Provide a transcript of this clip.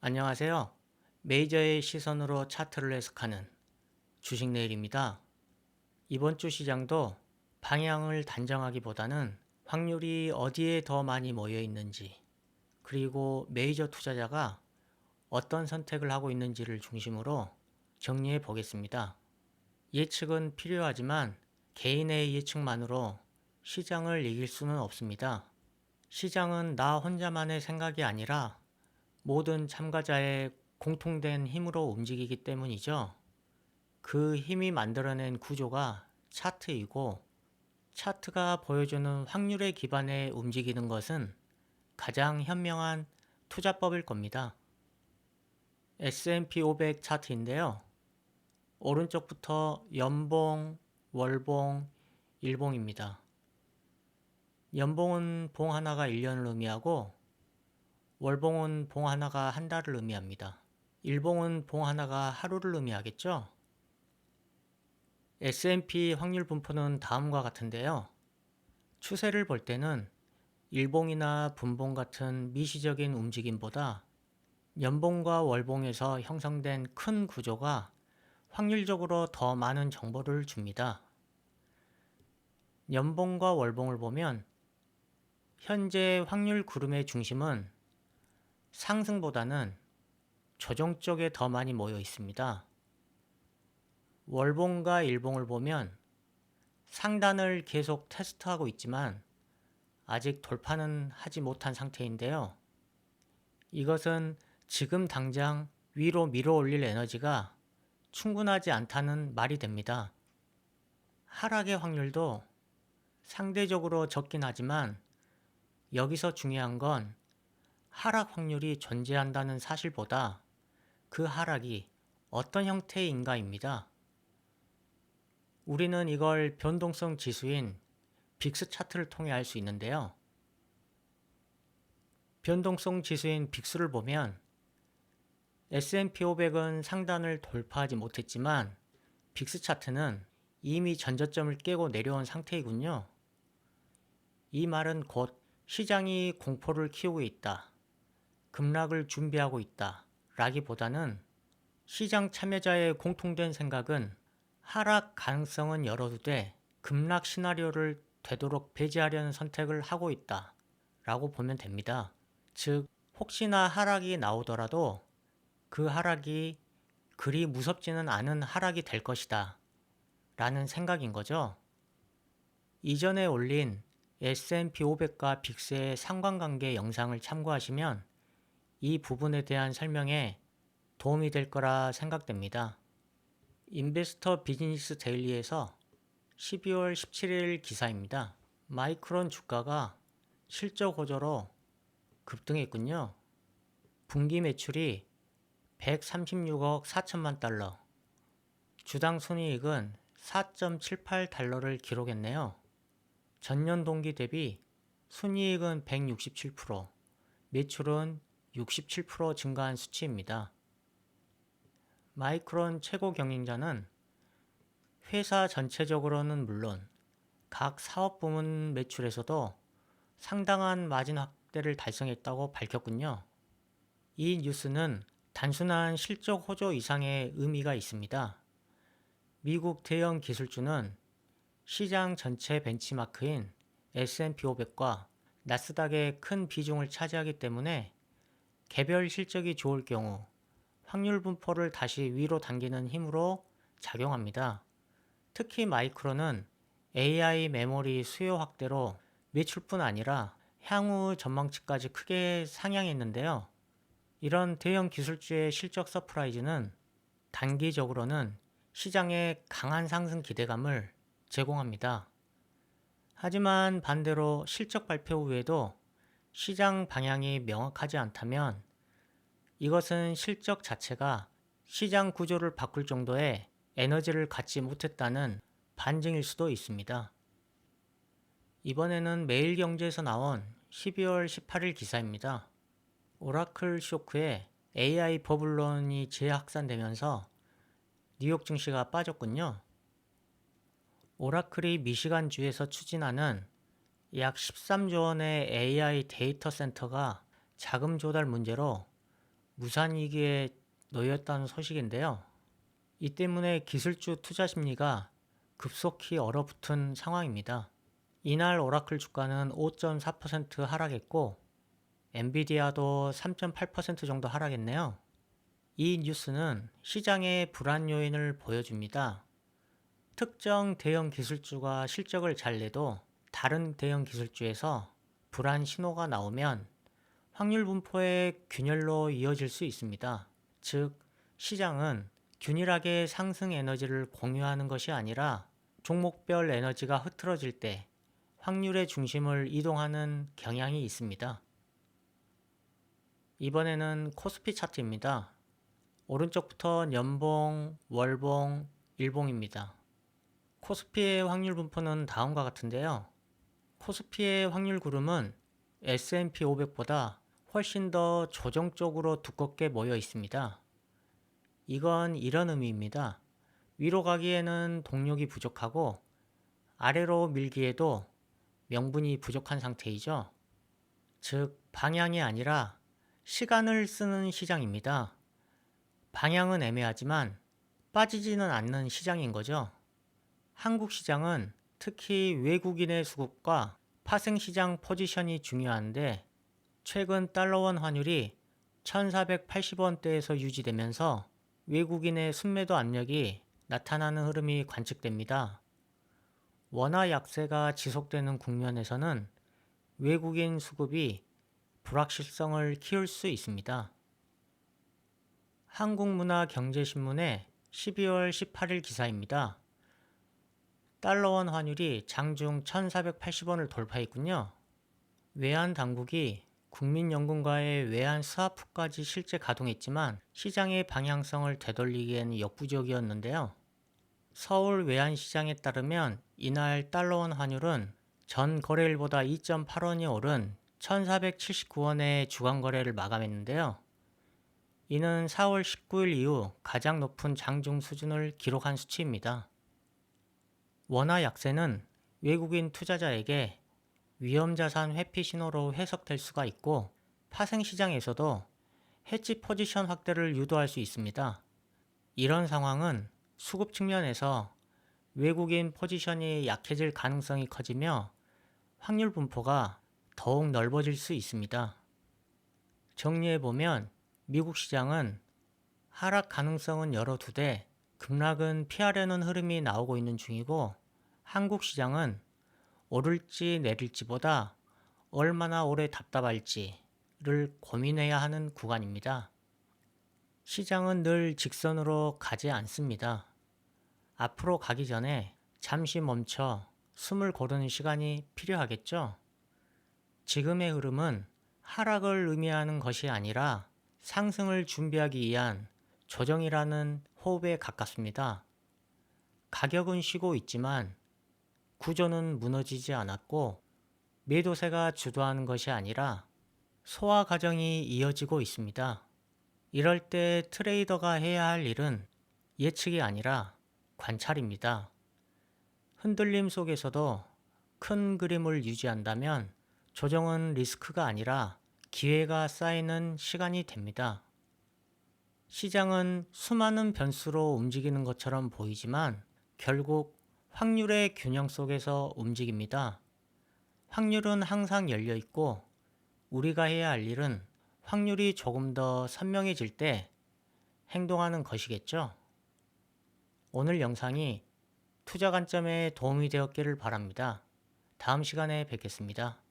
안녕하세요. 메이저의 시선으로 차트를 해석하는 주식내일입니다. 이번 주 시장도 방향을 단정하기보다는 확률이 어디에 더 많이 모여 있는지, 그리고 메이저 투자자가 어떤 선택을 하고 있는지를 중심으로 정리해 보겠습니다. 예측은 필요하지만 개인의 예측만으로 시장을 이길 수는 없습니다. 시장은 나 혼자만의 생각이 아니라 모든 참가자의 공통된 힘으로 움직이기 때문이죠. 그 힘이 만들어낸 구조가 차트이고, 차트가 보여주는 확률에 기반해 움직이는 것은 가장 현명한 투자법일 겁니다. S&P 500 차트인데요. 오른쪽부터 연봉, 월봉, 일봉입니다. 연봉은 봉 하나가 1년을 의미하고, 월봉은 봉 하나가 한 달을 의미합니다. 일봉은 봉 하나가 하루를 의미하겠죠? S&P 확률 분포는 다음과 같은데요. 추세를 볼 때는 일봉이나 분봉 같은 미시적인 움직임보다 연봉과 월봉에서 형성된 큰 구조가 확률적으로 더 많은 정보를 줍니다. 연봉과 월봉을 보면 현재 확률 구름의 중심은 상승보다는 조정 쪽에 더 많이 모여 있습니다. 월봉과 일봉을 보면 상단을 계속 테스트하고 있지만 아직 돌파는 하지 못한 상태인데요. 이것은 지금 당장 위로 밀어 올릴 에너지가 충분하지 않다는 말이 됩니다. 하락의 확률도 상대적으로 적긴 하지만 여기서 중요한 건 하락 확률이 존재한다는 사실보다 그 하락이 어떤 형태인가입니다. 우리는 이걸 변동성 지수인 빅스 차트를 통해 알 수 있는데요. 변동성 지수인 빅스를 보면 S&P 500은 상단을 돌파하지 못했지만 빅스 차트는 이미 전저점을 깨고 내려온 상태이군요. 이 말은 곧 시장이 공포를 키우고 있다, 급락을 준비하고 있다 라기보다는 시장 참여자의 공통된 생각은 하락 가능성은 열어두되 급락 시나리오를 되도록 배제하려는 선택을 하고 있다 라고 보면 됩니다. 즉, 혹시나 하락이 나오더라도 그 하락이 그리 무섭지는 않은 하락이 될 것이다 라는 생각인 거죠. 이전에 올린 S&P 500과 빅스의 상관관계 영상을 참고하시면 이 부분에 대한 설명에 도움이 될 거라 생각됩니다. 인베스터 비즈니스 데일리에서 12월 17일 기사입니다. 마이크론 주가가 실적 호조로 급등했군요. 분기 매출이 136억 4천만 달러, 주당 순이익은 4.78달러를 기록했네요. 전년 동기 대비 순이익은 167%, 매출은 67% 증가한 수치입니다. 마이크론 최고 경영자는 회사 전체적으로는 물론 각 사업 부문 매출에서도 상당한 마진 확대를 달성했다고 밝혔군요. 이 뉴스는 단순한 실적 호조 이상의 의미가 있습니다. 미국 대형 기술주는 시장 전체 벤치마크인 S&P 500과 나스닥의 큰 비중을 차지하기 때문에 개별 실적이 좋을 경우 확률 분포를 다시 위로 당기는 힘으로 작용합니다. 특히 마이크론은 AI 메모리 수요 확대로 매출뿐 아니라 향후 전망치까지 크게 상향했는데요. 이런 대형 기술주의 실적 서프라이즈는 단기적으로는 시장에 강한 상승 기대감을 제공합니다. 하지만 반대로 실적 발표 후에도 시장 방향이 명확하지 않다면 이것은 실적 자체가 시장 구조를 바꿀 정도의 에너지를 갖지 못했다는 반증일 수도 있습니다. 이번에는 매일경제에서 나온 12월 18일 기사입니다. 오라클 쇼크에 AI 버블론이 재확산되면서 뉴욕 증시가 빠졌군요. 오라클이 미시간주에서 추진하는 약 13조 원의 AI 데이터 센터가 자금 조달 문제로 무산위기에 놓였다는 소식인데요. 이 때문에 기술주 투자 심리가 급속히 얼어붙은 상황입니다. 이날 오라클 주가는 5.4% 하락했고 엔비디아도 3.8% 정도 하락했네요. 이 뉴스는 시장의 불안 요인을 보여줍니다. 특정 대형 기술주가 실적을 잘 내도 다른 대형 기술주에서 불안 신호가 나오면 확률 분포의 균열로 이어질 수 있습니다. 즉, 시장은 균일하게 상승 에너지를 공유하는 것이 아니라 종목별 에너지가 흐트러질 때 확률의 중심을 이동하는 경향이 있습니다. 이번에는 코스피 차트입니다. 오른쪽부터 연봉, 월봉, 일봉입니다. 코스피의 확률 분포는 다음과 같은데요. 코스피의 확률 구름은 S&P 500보다 훨씬 더 조정적으로 두껍게 모여 있습니다. 이건 이런 의미입니다. 위로 가기에는 동력이 부족하고 아래로 밀기에도 명분이 부족한 상태이죠. 즉, 방향이 아니라 시간을 쓰는 시장입니다. 방향은 애매하지만 빠지지는 않는 시장인 거죠. 한국 시장은 특히 외국인의 수급과 파생시장 포지션이 중요한데 최근 달러원 환율이 1480원대에서 유지되면서 외국인의 순매도 압력이 나타나는 흐름이 관측됩니다. 원화 약세가 지속되는 국면에서는 외국인 수급이 불확실성을 키울 수 있습니다. 한국문화경제신문의 12월 18일 기사입니다. 달러원 환율이 장중 1480원을 돌파했군요. 외환 당국이 국민연금과의 외환 스와프까지 실제 가동했지만 시장의 방향성을 되돌리기에는 역부족이었는데요. 서울 외환시장에 따르면 이날 달러원 환율은 전 거래일보다 2.8원이 오른 1479원의 주간 거래를 마감했는데요. 이는 4월 19일 이후 가장 높은 장중 수준을 기록한 수치입니다. 원화 약세는 외국인 투자자에게 위험자산 회피 신호로 해석될 수가 있고 파생시장에서도 해지 포지션 확대를 유도할 수 있습니다. 이런 상황은 수급 측면에서 외국인 포지션이 약해질 가능성이 커지며 확률 분포가 더욱 넓어질 수 있습니다. 정리해보면 미국 시장은 하락 가능성은 열어두되 급락은 피하려는 흐름이 나오고 있는 중이고 한국 시장은 오를지 내릴지보다 얼마나 오래 답답할지를 고민해야 하는 구간입니다. 시장은 늘 직선으로 가지 않습니다. 앞으로 가기 전에 잠시 멈춰 숨을 고르는 시간이 필요하겠죠? 지금의 흐름은 하락을 의미하는 것이 아니라 상승을 준비하기 위한 조정이라는 호흡에 가깝습니다. 가격은 쉬고 있지만 구조는 무너지지 않았고 매도세가 주도하는 것이 아니라 소화 과정이 이어지고 있습니다. 이럴 때 트레이더가 해야 할 일은 예측이 아니라 관찰입니다. 흔들림 속에서도 큰 그림을 유지한다면 조정은 리스크가 아니라 기회가 쌓이는 시간이 됩니다. 시장은 수많은 변수로 움직이는 것처럼 보이지만 결국 확률의 균형 속에서 움직입니다. 확률은 항상 열려 있고 우리가 해야 할 일은 확률이 조금 더 선명해질 때 행동하는 것이겠죠. 오늘 영상이 투자 관점에 도움이 되었기를 바랍니다. 다음 시간에 뵙겠습니다.